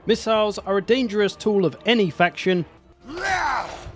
Missiles are a dangerous tool of any faction.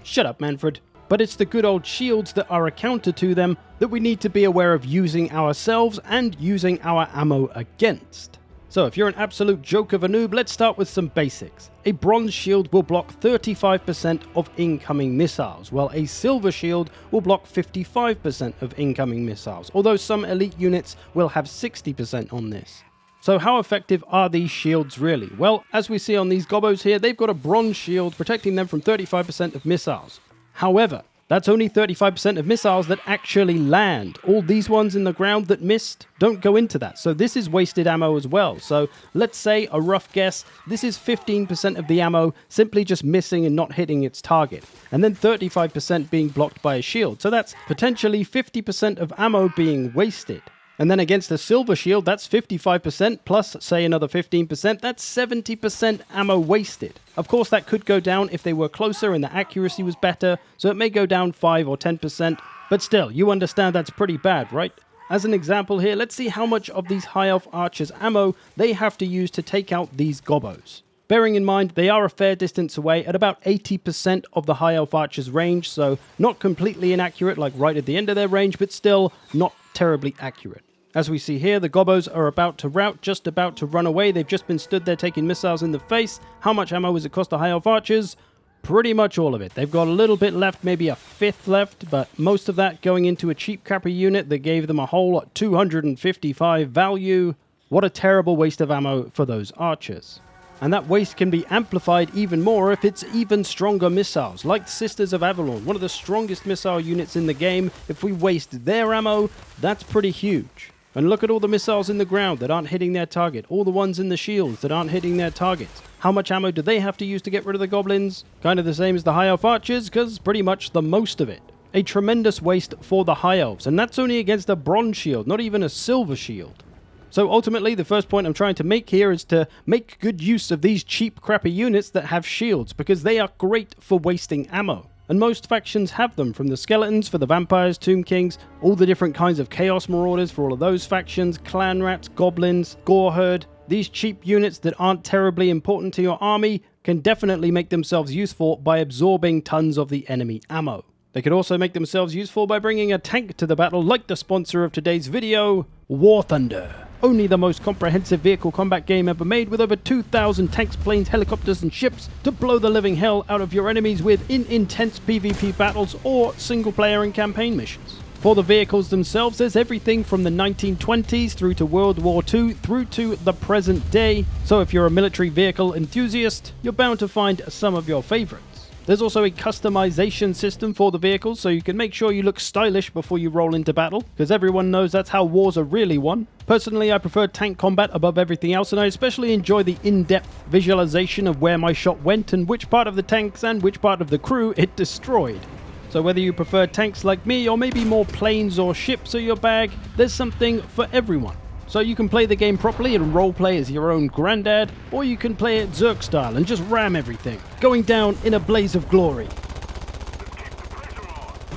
Shut up, Manfred. But it's the good old shields that are a counter to them that we need to be aware of using ourselves and using our ammo against. So if you're an absolute joke of a noob, let's start with some basics. A bronze shield will block 35% of incoming missiles, while a silver shield will block 55% of incoming missiles, although some elite units will have 60% on this. So how effective are these shields really? Well, as we see on these gobos here, they've got a bronze shield protecting them from 35% of missiles. However, that's only 35% of missiles that actually land. All these ones in the ground that missed don't go into that. So this is wasted ammo as well. So let's say, a rough guess, this is 15% of the ammo simply just missing and not hitting its target. And then 35% being blocked by a shield. So that's potentially 50% of ammo being wasted. And then against a silver shield, that's 55% plus, say, another 15%. That's 70% ammo wasted. Of course, that could go down if they were closer and the accuracy was better, so it may go down 5 or 10%. But still, you understand that's pretty bad, right? As an example here, let's see how much of these High Elf Archers' ammo they have to use to take out these gobos. Bearing in mind, they are a fair distance away at about 80% of the High Elf Archers' range, so not completely inaccurate like right at the end of their range, but still not terribly accurate. As we see here, the gobos are about to rout, just about to run away. They've just been stood there taking missiles in the face. How much ammo does it cost the High Elf Archers? Pretty much all of it. They've got a little bit left, maybe a fifth left, but most of that going into a cheap crappy unit that gave them a whole 255 value. What a terrible waste of ammo for those archers. And that waste can be amplified even more if it's even stronger missiles, like Sisters of Avalon, one of the strongest missile units in the game. If we waste their ammo, that's pretty huge. And look at all the missiles in the ground that aren't hitting their target, all the ones in the shields that aren't hitting their targets. How much ammo do they have to use to get rid of the goblins? Kind of the same as the High Elf Archers, because pretty much the most of it. A tremendous waste for the High Elves, and that's only against a bronze shield, not even a silver shield. So ultimately, the first point I'm trying to make here is to make good use of these cheap crappy units that have shields, because they are great for wasting ammo. And most factions have them, from the skeletons for the vampires, tomb kings, all the different kinds of chaos marauders for all of those factions, clan rats, goblins, gore herd. These cheap units that aren't terribly important to your army can definitely make themselves useful by absorbing tons of the enemy ammo. They could also make themselves useful by bringing a tank to the battle, like the sponsor of today's video, War Thunder. Only the most comprehensive vehicle combat game ever made, with over 2,000 tanks, planes, helicopters and ships to blow the living hell out of your enemies with in intense PvP battles or single player and campaign missions. For the vehicles themselves, there's everything from the 1920s through to World War II through to the present day, so if you're a military vehicle enthusiast, you're bound to find some of your favorites. There's also a customization system for the vehicles, so you can make sure you look stylish before you roll into battle, because everyone knows that's how wars are really won. Personally, I prefer tank combat above everything else, and I especially enjoy the in-depth visualization of where my shot went and which part of the tanks and which part of the crew it destroyed. So whether you prefer tanks like me, or maybe more planes or ships are your bag, there's something for everyone. So you can play the game properly and roleplay as your own granddad, or you can play it Zerg style and just ram everything, going down in a blaze of glory.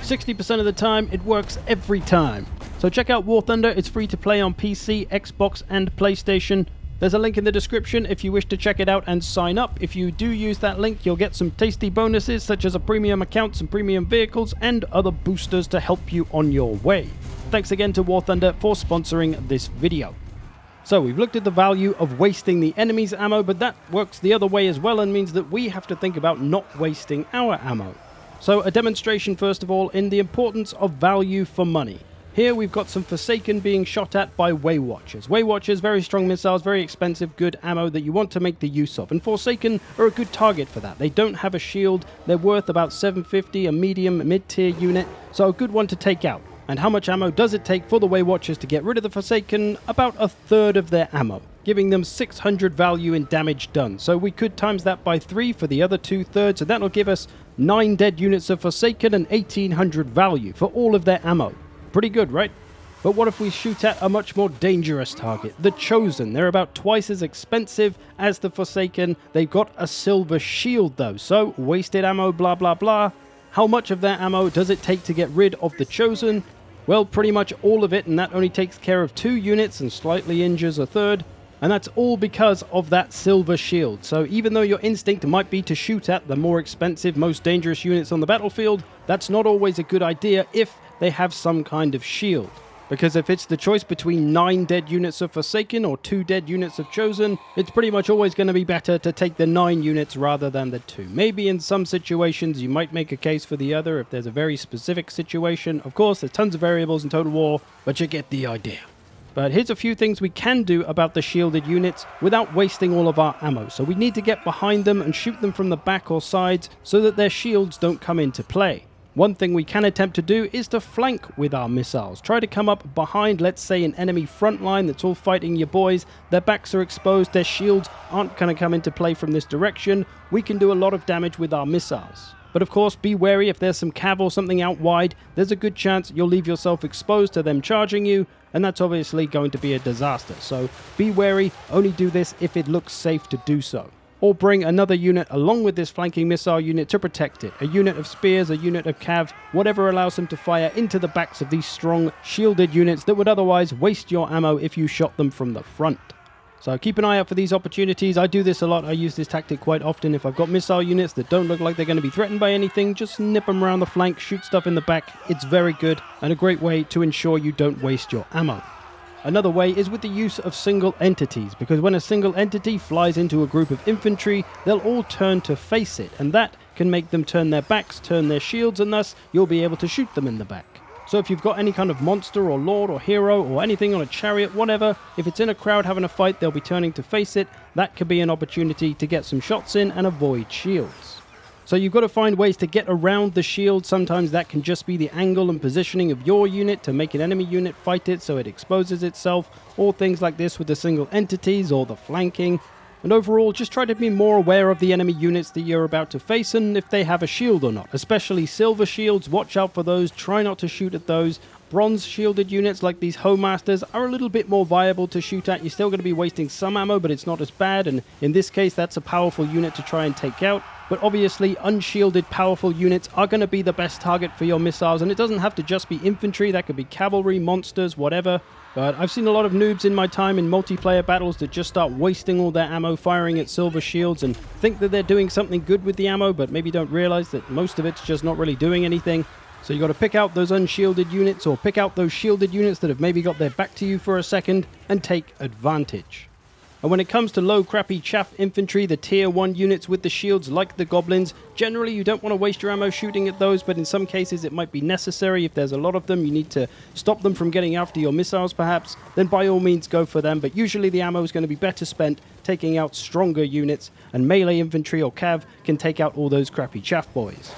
60% of the time, it works every time. So check out War Thunder, it's free to play on PC, Xbox and PlayStation. There's a link in the description if you wish to check it out and sign up. If you do use that link, you'll get some tasty bonuses such as a premium account, some premium vehicles and other boosters to help you on your way. Thanks again to War Thunder for sponsoring this video. So we've looked at the value of wasting the enemy's ammo, but that works the other way as well and means that we have to think about not wasting our ammo. So a demonstration first of all in the importance of value for money. Here we've got some Forsaken being shot at by Way Watchers. Way Watchers, very strong missiles, very expensive, good ammo that you want to make the use of. And Forsaken are a good target for that. They don't have a shield, they're worth about 750, a medium, mid-tier unit, so a good one to take out. And how much ammo does it take for the Way Watchers to get rid of the Forsaken? About a third of their ammo, giving them 600 value in damage done. So we could times that by 3 for the other 2/3, and that'll give us 9 dead units of Forsaken and 1800 value for all of their ammo. Pretty good, right? But what if we shoot at a much more dangerous target? The Chosen. They're about twice as expensive as the Forsaken. They've got a silver shield though, so wasted ammo, blah blah blah. How much of their ammo does it take to get rid of the Chosen? Well, pretty much all of it, and that only takes care of 2 units and slightly injures a third. And that's all because of that silver shield. So even though your instinct might be to shoot at the more expensive, most dangerous units on the battlefield, that's not always a good idea if they have some kind of shield. Because if it's the choice between 9 dead units of Forsaken or 2 dead units of Chosen, it's pretty much always going to be better to take the 9 units rather than the 2. Maybe in some situations you might make a case for the other if there's a very specific situation. Of course, there's tons of variables in Total War, but you get the idea. But here's a few things we can do about the shielded units without wasting all of our ammo. So we need to get behind them and shoot them from the back or sides so that their shields don't come into play. One thing we can attempt to do is to flank with our missiles. Try to come up behind, let's say, an enemy front line that's all fighting your boys. Their backs are exposed, their shields aren't going to come into play from this direction. We can do a lot of damage with our missiles. But of course, be wary if there's some cav or something out wide. There's a good chance you'll leave yourself exposed to them charging you, and that's obviously going to be a disaster. So be wary, only do this if it looks safe to do so. Or bring another unit along with this flanking missile unit to protect it. A unit of spears, a unit of cav, whatever allows them to fire into the backs of these strong shielded units that would otherwise waste your ammo if you shot them from the front. So keep an eye out for these opportunities. I do this a lot. I use this tactic quite often. If I've got missile units that don't look like they're going to be threatened by anything, just nip them around the flank, shoot stuff in the back. It's very good and a great way to ensure you don't waste your ammo. Another way is with the use of single entities, because when a single entity flies into a group of infantry, they'll all turn to face it, and that can make them turn their backs, turn their shields, and thus you'll be able to shoot them in the back. So if you've got any kind of monster or lord or hero or anything on a chariot, whatever, if it's in a crowd having a fight, they'll be turning to face it. That could be an opportunity to get some shots in and avoid shields. So you've got to find ways to get around the shield. Sometimes that can just be the angle and positioning of your unit to make an enemy unit fight it so it exposes itself, or things like this with the single entities or the flanking. And overall, just try to be more aware of the enemy units that you're about to face and if they have a shield or not. Especially silver shields, watch out for those, try not to shoot at those. Bronze shielded units like these Homemasters are a little bit more viable to shoot at. You're still going to be wasting some ammo, but it's not as bad, and in this case that's a powerful unit to try and take out. But obviously unshielded powerful units are going to be the best target for your missiles, and it doesn't have to just be infantry, that could be cavalry, monsters, whatever. But I've seen a lot of noobs in my time in multiplayer battles that just start wasting all their ammo firing at silver shields and think that they're doing something good with the ammo, but maybe don't realize that most of it's just not really doing anything. So you got to pick out those unshielded units or pick out those shielded units that have maybe got their back to you for a second and take advantage. And when it comes to low crappy chaff infantry, the tier 1 units with the shields like the goblins, generally you don't want to waste your ammo shooting at those, but in some cases it might be necessary. If there's a lot of them, you need to stop them from getting after your missiles perhaps, then by all means go for them, but usually the ammo is going to be better spent taking out stronger units, and melee infantry or cav can take out all those crappy chaff boys.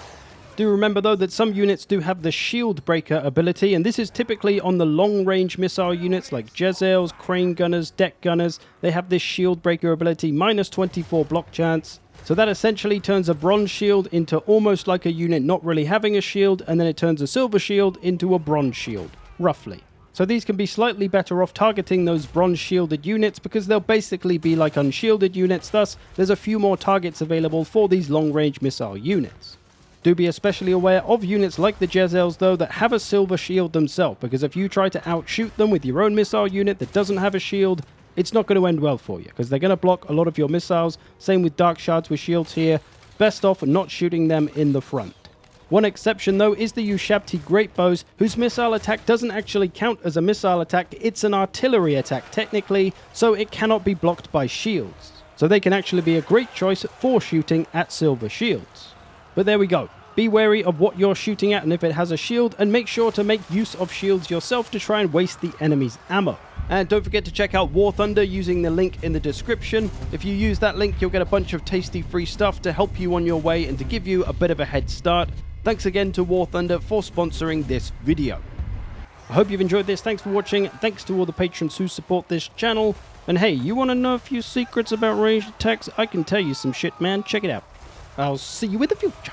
Do remember though that some units do have the shield breaker ability, and this is typically on the long range missile units like Jezzails, crane gunners, deck gunners. They have this shield breaker ability, minus 24 block chance. So that essentially turns a bronze shield into almost like a unit not really having a shield, and then it turns a silver shield into a bronze shield, roughly. So these can be slightly better off targeting those bronze shielded units because they'll basically be like unshielded units, thus there's a few more targets available for these long range missile units. Do be especially aware of units like the Jezzails though that have a silver shield themselves, because if you try to outshoot them with your own missile unit that doesn't have a shield, it's not going to end well for you, because they're going to block a lot of your missiles. Same with dark shards with shields here. Best off not shooting them in the front. One exception though is the Ushabti Great Bows, whose missile attack doesn't actually count as a missile attack, it's an artillery attack technically, so it cannot be blocked by shields. So they can actually be a great choice for shooting at silver shields. But there we go. Be wary of what you're shooting at and if it has a shield, and make sure to make use of shields yourself to try and waste the enemy's ammo. And don't forget to check out War Thunder using the link in the description. If you use that link, you'll get a bunch of tasty free stuff to help you on your way and to give you a bit of a head start. Thanks again to War Thunder for sponsoring this video. I hope you've enjoyed this. Thanks for watching. Thanks to all the patrons who support this channel. And hey, you want to know a few secrets about ranged attacks? I can tell you some shit, man. Check it out. I'll see you in the future.